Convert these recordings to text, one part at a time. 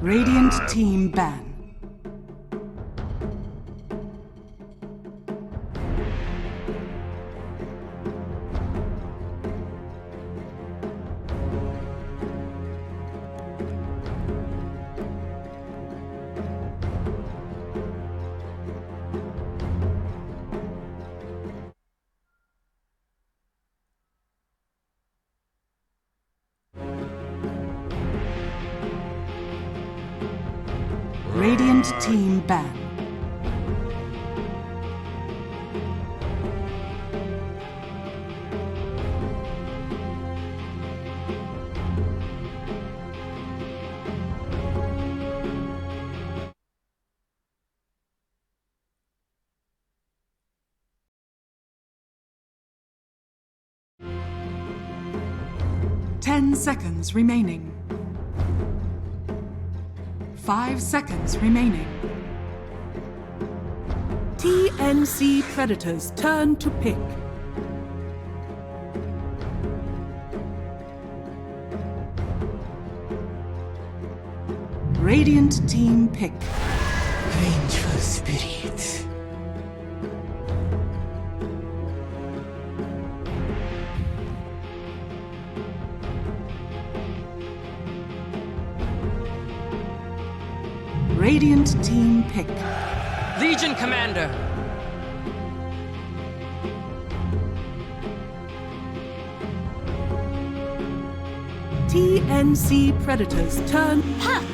Radiant team ban. Radiant team ban. Ten seconds remaining. 5 seconds remaining. Tnc Predator's turn to pick. Radiant team pick. Vengeful spirit. Radiant team pick. Legion Commander. Tnc Predator's turn. Puck.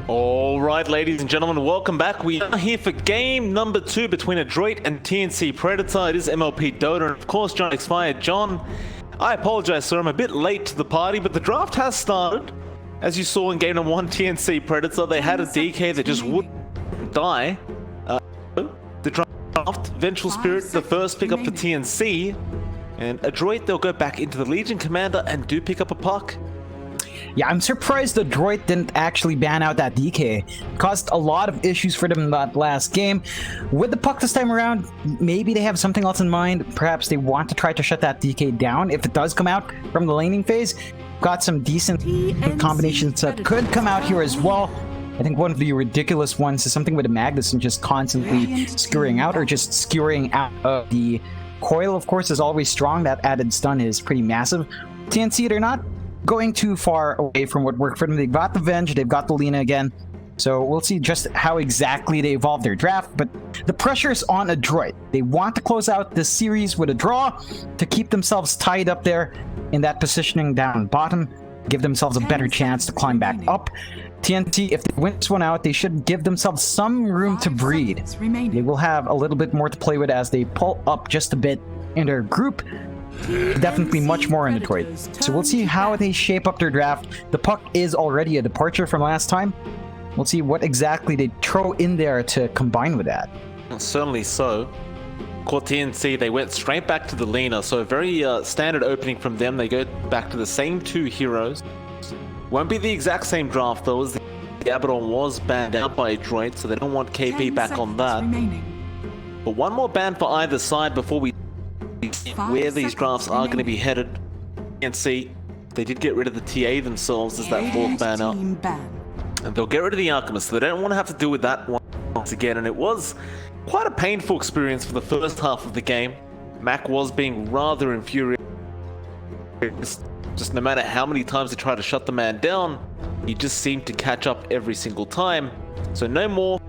Alright, ladies and gentlemen, welcome back. We are here for game number 2 between Androit and Tnc Prerdator. It is MLP Dota, and of course, John expired. John, I apologize, sir. I'm a bit late to the party, but the draft has started. As you saw in game number 1, Tnc Prerdator, they had a DK that just wouldn't die. the draft. Vengeful Spirit, the first pick up for TNC. And Adroit, they'll go back into the Legion Commander and do pick up a puck. Yeah, I'm surprised the Droid didn't actually ban out that DK. Caused a lot of issues for them in that last game. With the puck this time around, maybe they have something else in mind. Perhaps they want to try to shut that DK down if it does come out from the laning phase. Got some decent combinations that could come out here as well. I think one of the ridiculous ones is something with a Magnus and just constantly skewering out or just skewering out of the coil. Of course, is always strong. That added stun is pretty massive. TNC, they're not going too far away from what worked for them. They've got the Venge, they've got the Lina again. So we'll see just how exactly they evolve their draft, but the pressure is on Adroit. They want to close out this series with a draw to keep themselves tied up there in that positioning down bottom, give themselves a better chance to climb back up. TNT, if they win this one out, they should give themselves some room to breed. They will have a little bit more to play with as they pull up just a bit in their group. Definitely much more in Detroit. So we'll see how they shape up their draft. The puck is already a departure from last time. We'll see what exactly they throw in there to combine with that. Certainly so. Caught TNC, they went straight back to the Lina, so a very standard opening from them. They go back to the same two heroes. Won't be the exact same draft though, as the Abaddon was banned out by Adroit, so they don't want KP back on that. But one more ban for either side before we see where these drafts are going to be headed. And see, they did get rid of the TA themselves as that fourth ban out. And they'll get rid of the Alchemist, so they don't want to have to deal with that once again. And it was quite a painful experience for the first half of the game. Mac was being rather infuriated. Just no matter how many times they try to shut the man down, he just seemed to catch up every single time. So no more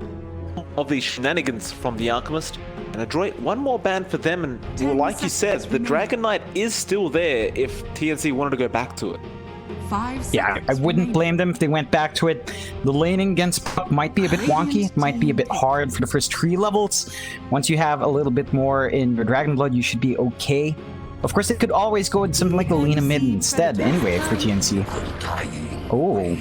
of these shenanigans from the Alchemist. And Adroit, one more ban for them, and well, like you said, the Dragon Knight is still there if TNC wanted to go back to it. Yeah, I wouldn't blame them if they went back to it. The laning against Puck might be a bit wonky, it might be a bit hard for the first 3 levels. Once you have a little bit more in your Dragon Blood, you should be okay. Of course, it could always go with something like a Lina mid instead, anyway, for TNC. Oh.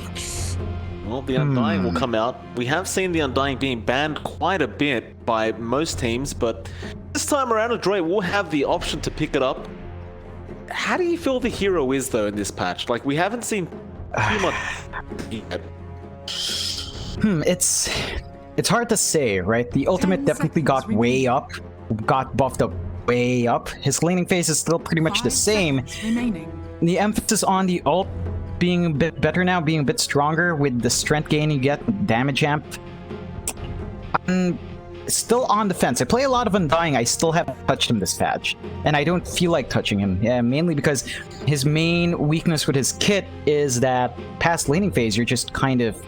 Well, the Undying will come out. We have seen the Undying being banned quite a bit by most teams, but this time around, Adroit will have the option to pick it up. How do you feel the hero is, though, in this patch? Like, we haven't seen too much yet. It's hard to say, right? The ultimate definitely got way up, got buffed up way up. His laning phase is still pretty much the same. The emphasis on the ult being a bit better now, being a bit stronger with the strength gain you get with damage amp. I'm still on the fence. I play a lot of Undying. I still haven't touched him this patch, and I don't feel like touching him. Yeah, mainly because his main weakness with his kit is that past laning phase, you're just kind of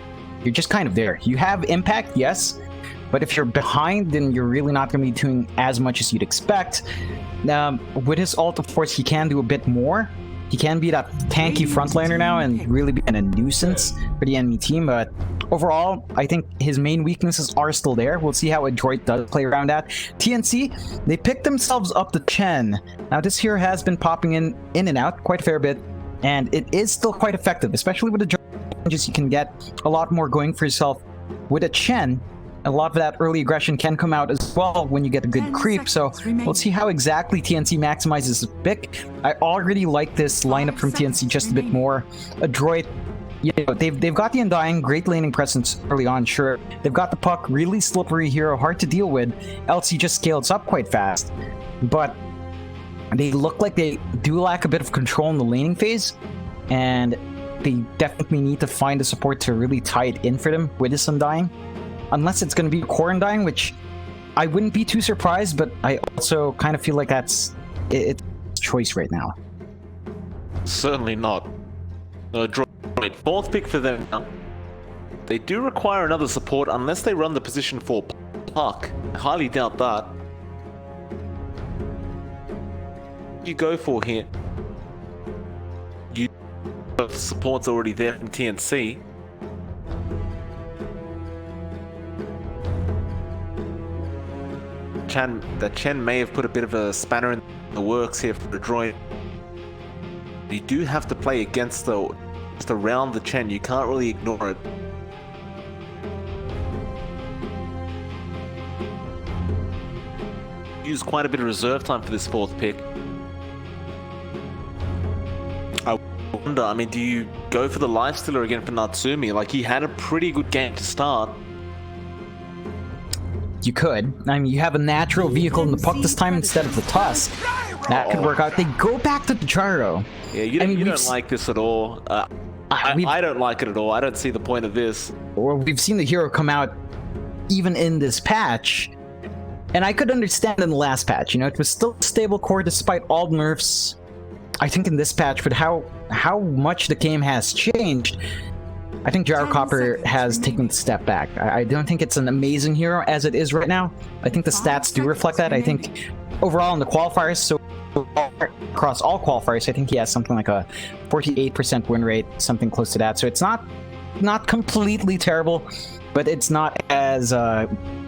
there. You have impact, yes, but if you're behind, then you're really not going to be doing as much as you'd expect. With his ult, of course, he can do a bit more. He can be that tanky frontliner now and really be a nuisance for the enemy team, but overall, I think his main weaknesses are still there. We'll see how Adroit does play around that. TNC, they picked themselves up the Chen. Now, this hero has been popping in and out quite a fair bit, and it is still quite effective, especially with the changes. You can get a lot more going for yourself with a Chen. A lot of that early aggression can come out as well when you get a good creep, so we'll see how exactly TNC maximizes his pick. I already like this lineup from TNC just a bit more. Adroit, you know, they've got the Undying, great laning presence early on, sure. They've got the Puck, really slippery hero, hard to deal with. LC just scales up quite fast, but they look like they do lack a bit of control in the laning phase, and they definitely need to find the support to really tie it in for them with this Undying. Unless it's going to be a core Undying, which I wouldn't be too surprised, but I also kind of feel like it's choice right now. Certainly not. Droid, fourth pick for them now. They do require another support unless they run the position for Puck. I highly doubt that. You go for here. You support's already there from TNC. Chen may have put a bit of a spanner in the works here for the Droid. You do have to play against just around the Chen. You can't really ignore it. use quite a bit of reserve time for this fourth pick. I wonder, I mean, do you go for the lifestealer again for Natsumi? Like, he had a pretty good game to start. You could. I mean, you have a natural vehicle in the puck this time instead of the tusk. That could work out. They go back to the gyro. Yeah, you don't like this at all. I don't like it at all. I don't see the point of this. Well, we've seen the hero come out even in this patch. And I could understand in the last patch, you know, it was still a stable core despite all nerfs. I think in this patch, but how much the game has changed, I think Gyrocopter has taken a step back. I don't think it's an amazing hero as it is right now. I think the stats do reflect that. I think overall in the qualifiers, so across all qualifiers, I think he has something like a 48% win rate, something close to that. So it's not completely terrible, but it's not as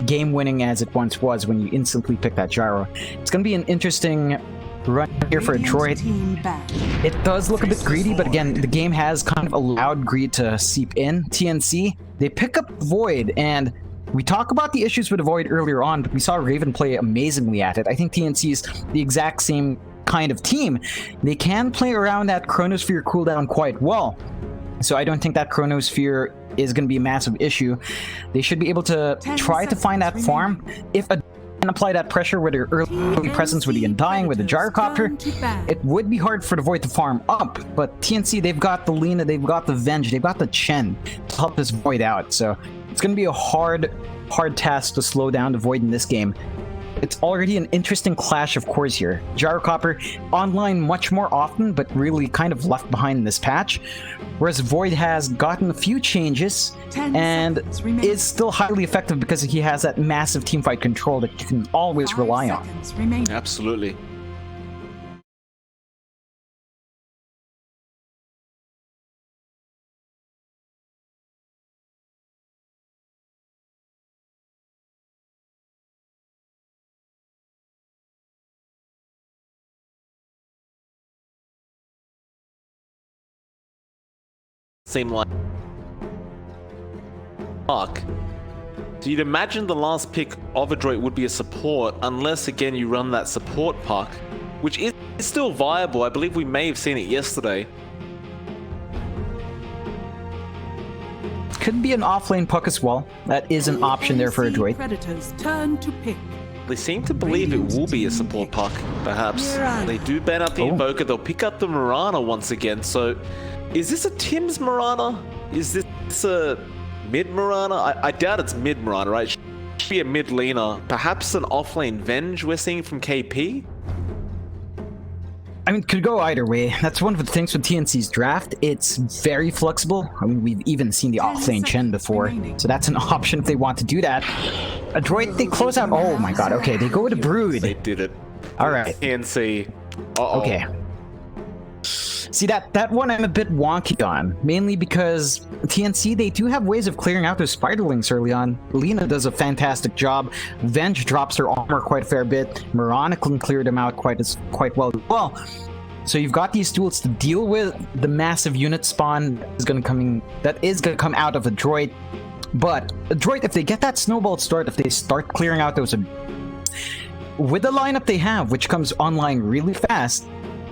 game-winning as it once was when you instantly pick that gyro. It's going to be an interesting run here for Android. It does look a bit greedy, but again, the game has kind of allowed greed to seep in. TNC, they pick up Void, and we talk about the issues with the Void earlier on, but we saw Raven play amazingly at it. I think TNC is the exact same kind of team. They can play around that Chronosphere cooldown quite well, so I don't think that Chronosphere is going to be a massive issue. They should be able to try to find that farm. If a and apply that pressure with their early presence with the Undying, with the Gyrocopter, it would be hard for the Void to farm up, but TNC, they've got the Lina, they've got the Venge, they've got the Chen to help this Void out, so it's going to be a hard task to slow down the Void in this game. It's already an interesting clash of cores here. Gyrocopter online much more often, but really kind of left behind in this patch, whereas Void has gotten a few changes and is still highly effective because he has that massive teamfight control that you can always rely on. Absolutely. Seem like fuck. So you'd imagine the last pick of Androit would be a support, unless again you run that support puck, which is still viable. I believe we may have seen it yesterday. Could be an offlane puck as well. That is an option there for Androit. Predators turn to pick. They seem to believe it will be a support puck, perhaps. They do ban out the Invoker, they'll pick up the Mirana once again, so is this a Tim's Mirana? Is this a mid Mirana? I doubt it's mid Mirana, right? Should be a mid Lina. Perhaps an offlane Venge we're seeing from KP? I mean, it could go either way. That's one of the things with TNC's draft. It's very flexible. I mean, we've even seen the offlane Chen before, so that's an option if they want to do that. Android, they close out. Oh my god, okay, they go with a Brood. They did it. Alright. TNC. Okay. See, that one I'm a bit wonky on, mainly because TNC, they do have ways of clearing out those spiderlings early on. Lina does a fantastic job. Venge drops her armor quite a fair bit. Mirana can clear them out quite well as well. So you've got these tools to deal with the massive unit spawn that is gonna come out of Android. But Android, if they get that snowball start, if they start clearing out those with the lineup they have, which comes online really fast,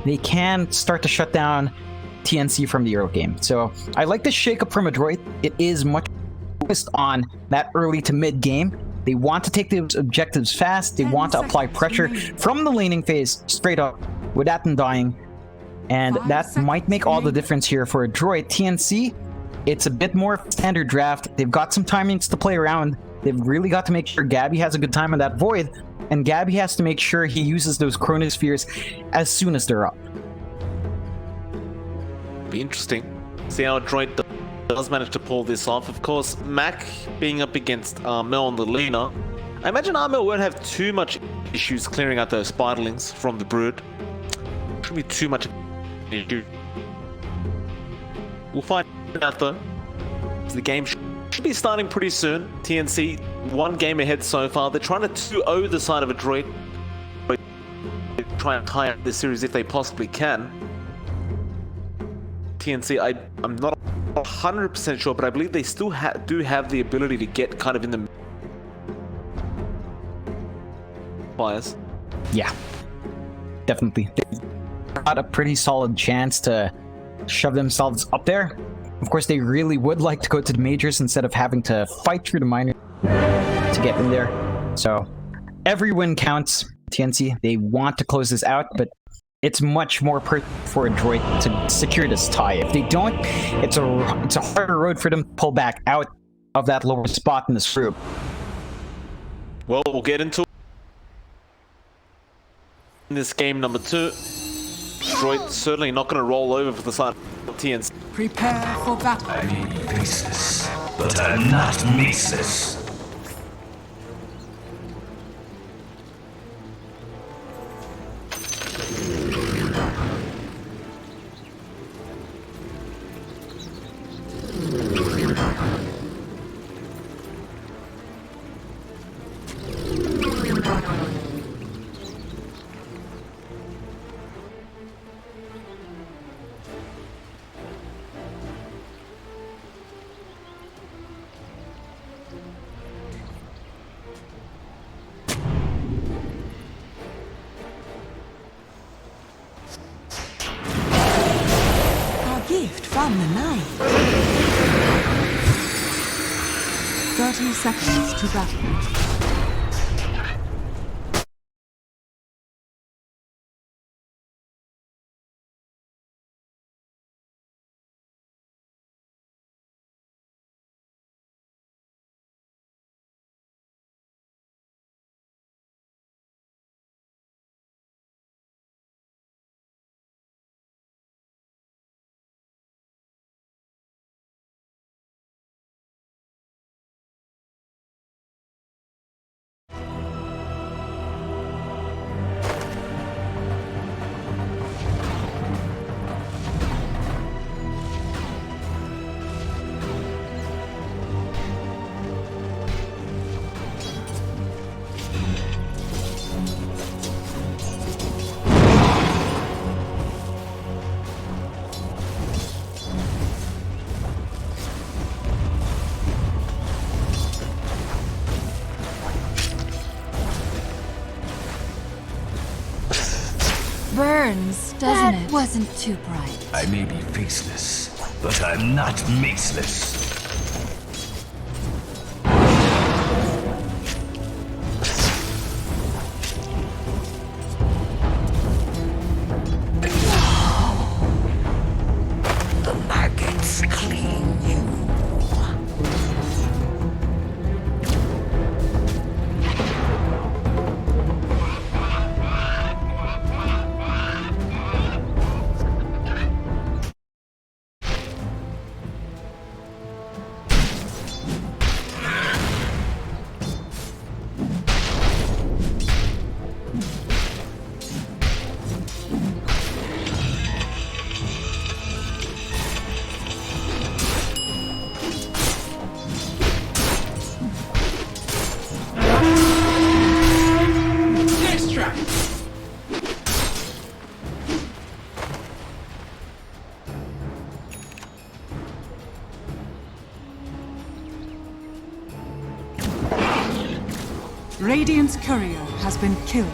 they can start to shut down TNC from the early game. So I like this shakeup from Android. It is much focused on that early to mid game. They want to take those objectives fast. They want to apply pressure from the laning phase straight up with that Undying. And that might make all the difference here for Android. TNC, it's a bit more standard draft. They've got some timings to play around. They've really got to make sure Gabby has a good time on that Void. And Gabby has to make sure he uses those Chronospheres as soon as they're up. Be interesting. See how Android does manage to pull this off. Of course, Mac being up against Mel on the Lina. I imagine Armel won't have too much issues clearing out those spiderlings from the Brood. Shouldn't be too much issue. We'll find out though. So the game should be starting pretty soon. TNC, one game ahead so far. They're trying to 2-0 the side of Android. They're trying to tie up this series if they possibly can. TNC, I'm not 100% sure, but I believe they still do have the ability to get kind of in the fires. yeah, definitely. They've got a pretty solid chance to shove themselves up there. Of course, they really would like to go to the majors instead of having to fight through the minors to get in there. So every win counts. TNC, they want to close this out, but it's much more for Android to secure this tie. If they don't, it's a harder road for them to pull back out of that lower spot in this group. Well, we'll get into this game number 2. Android certainly not going to roll over for the side of TNC. Prepare for battle. I may be faceless, but I'm not maceless. Gift from the night. 30 seconds to battle. Burns, doesn't it? That wasn't too bright. I may be faceless, but I'm not maceless. The market's clean you. Radiant's courier has been killed.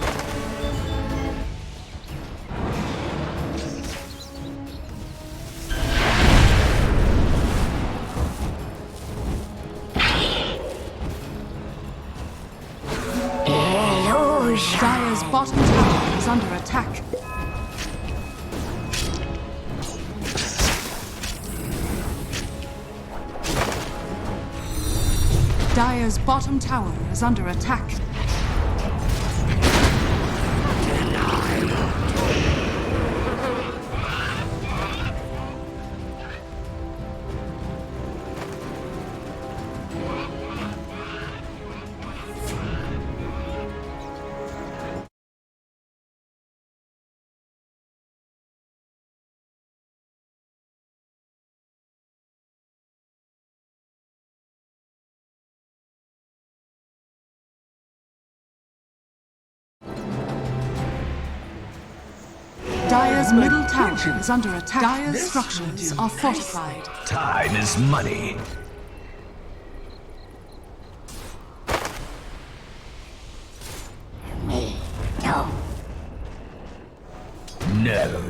Dire's bottom tower is under attack. Dire's bottom tower is under attack. Dire's middle tower is under attack. Dire's structures are fortified. Time is money. Me, no. No.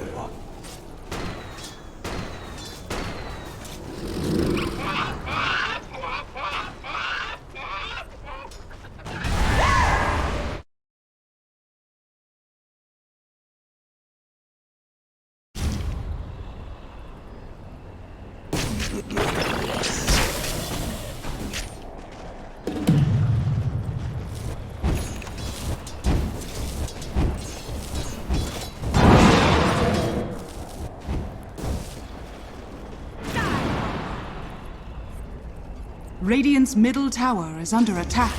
Radiant's middle tower is under attack.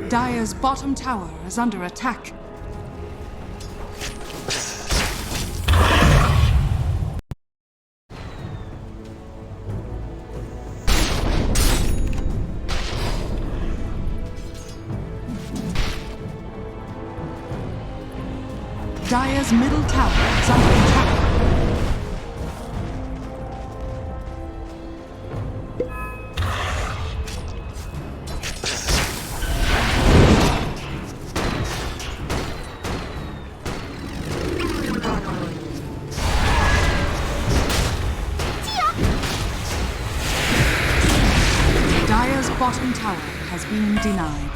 Dire's bottom tower is under attack. Dire's middle tower is under attack. Dire's bottom tower has been denied.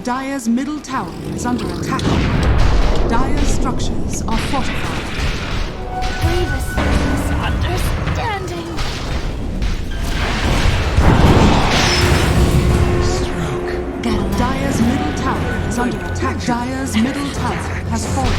Dire's middle tower is under attack. Dire's structures are fortified. Bravest misunderstanding. Dire's middle tower is under attack. Dire's middle tower has fallen.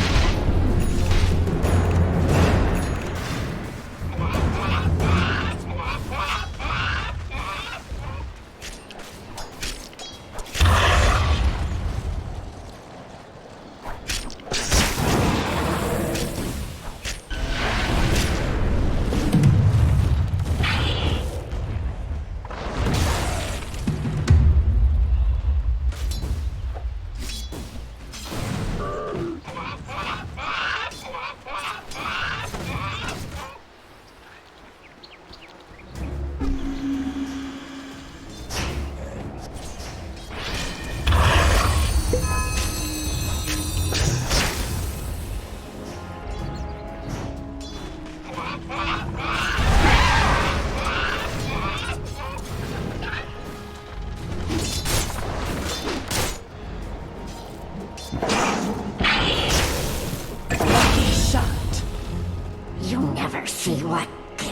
You'll never see what did.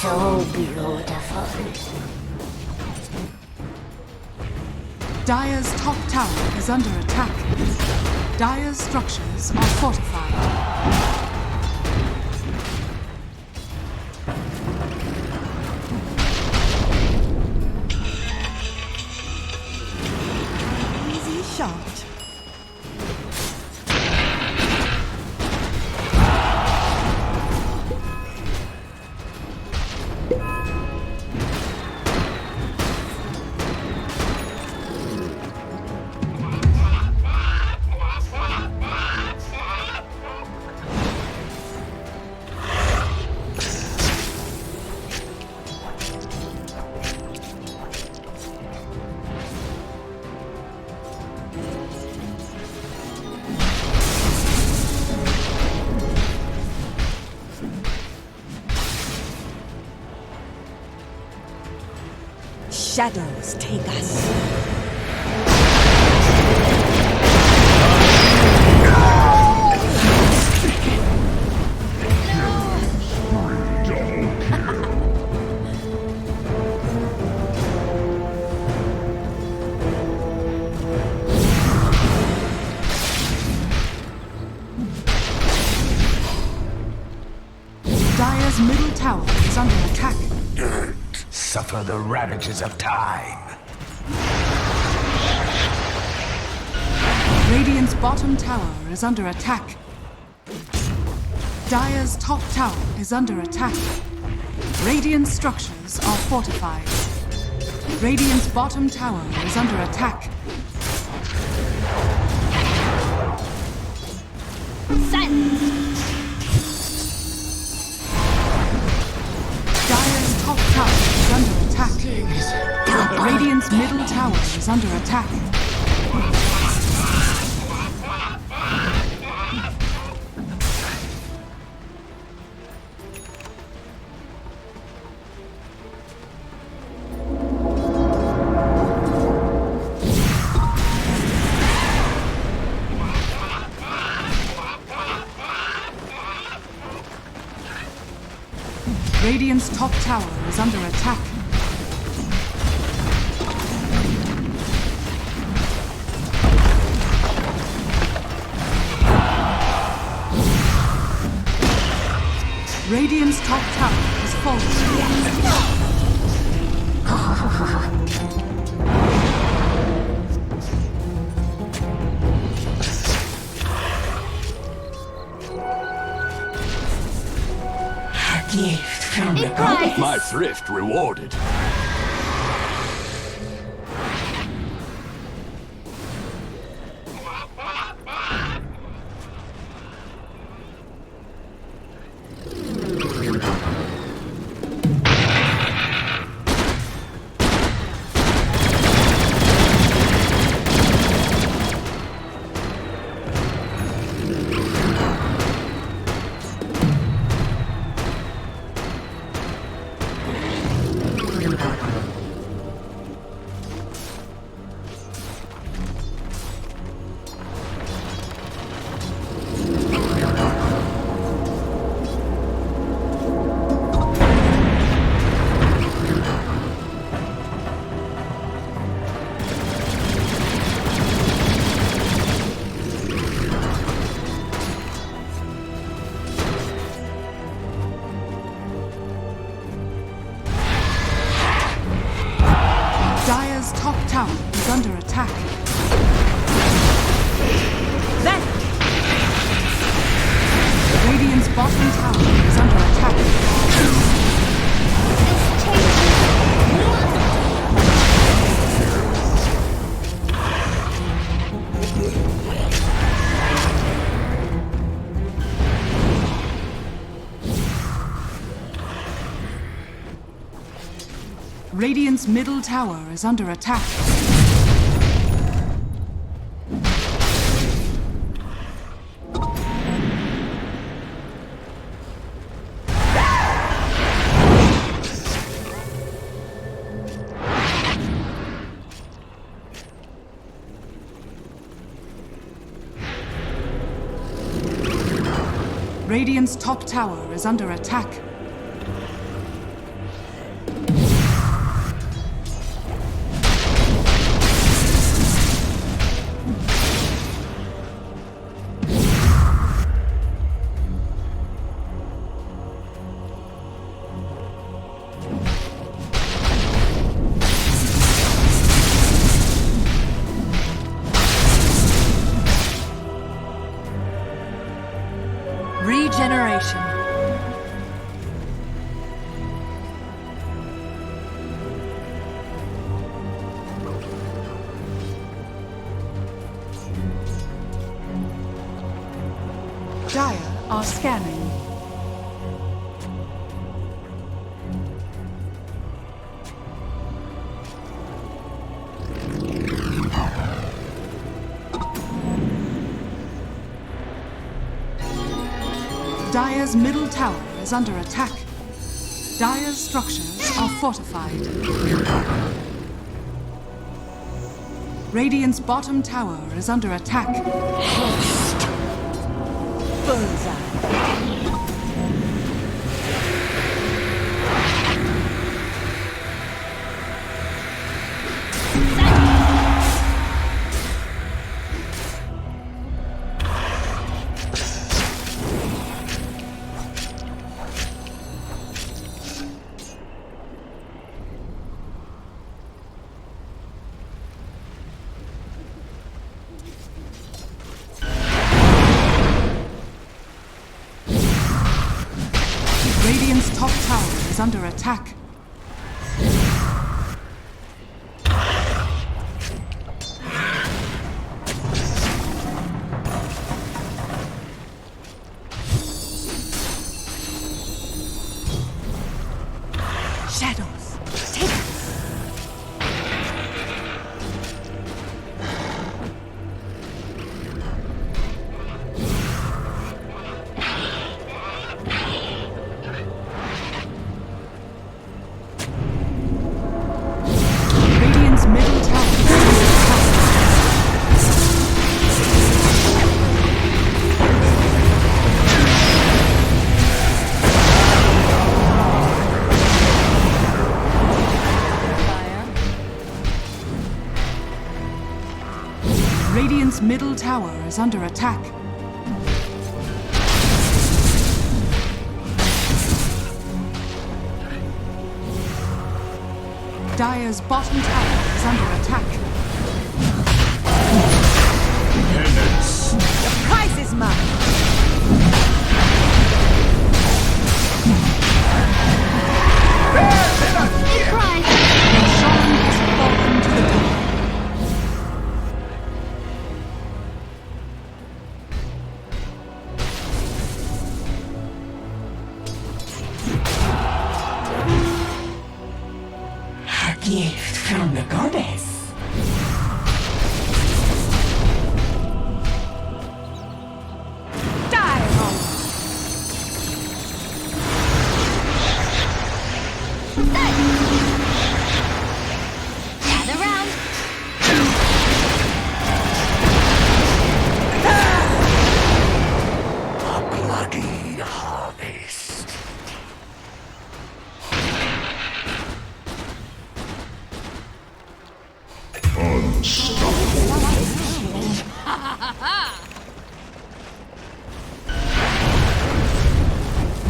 So beautiful. Dire's top tower is under attack. Dire's structures are fortified. Easy shot. shadows take us. Dire's middle tower is under attack. Suffer the ravages of time. Radiant's bottom tower is under attack. Dire's top tower is under attack. Radiant structures are fortified. Radiant's bottom tower is under attack. Silence! Dire's top tower is under attack. Radiant's middle tower is under attack. Radiant's top tower is under attack. Radiant's top tower is falling. My thrift rewarded. Dire's top tower is under attack. Radiant's bottom tower is under attack. Radiant's middle tower is under attack. Radiant's top tower is under attack. Regeneration. Dire are scanning. Dire's middle tower is under attack. Dire's structures are fortified. Radiant's bottom tower is under attack. Radiant's top tower is under attack. Shadows, take us. Radiant's middle tower is under attack. Radiant's middle tower is under attack. Dire's bottom tower is under attack. The prize is mine! Prize. Sean has fallen to the top. Gift from the goddess. Die, Home! Gather round. A bloody harvest.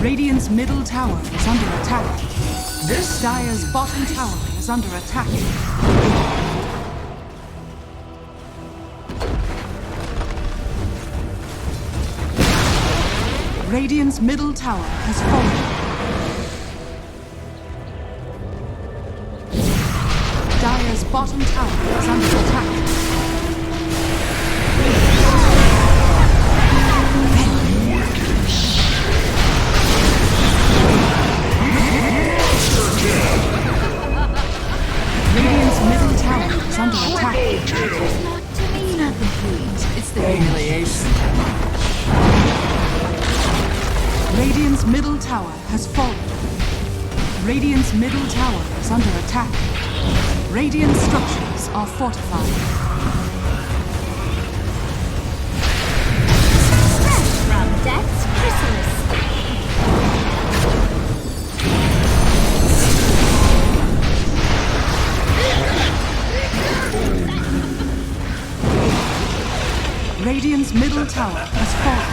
Radiant's middle tower is under attack. Dire's bottom tower is under attack. Radiant's middle tower has fallen. Dire's bottom tower is under attack. Radiant's middle tower is under attack. Not complete. It's the humiliation. Radiant's middle tower has fallen. Radiant's middle tower is under attack. Radiant structures are fortified. Fresh from Death's chrysalis. Radiant's middle tower has fallen.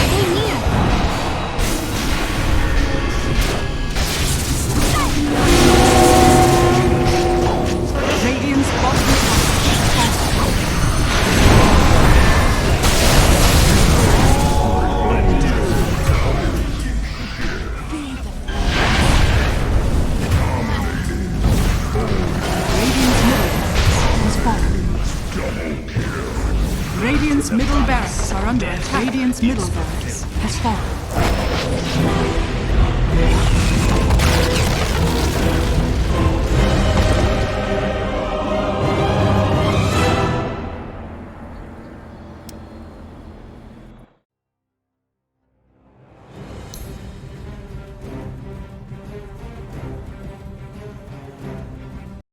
Stay near. Radiant's bottom tower has fallen. Radiant's middle barracks are under attack. Radiant's middle barracks has fallen.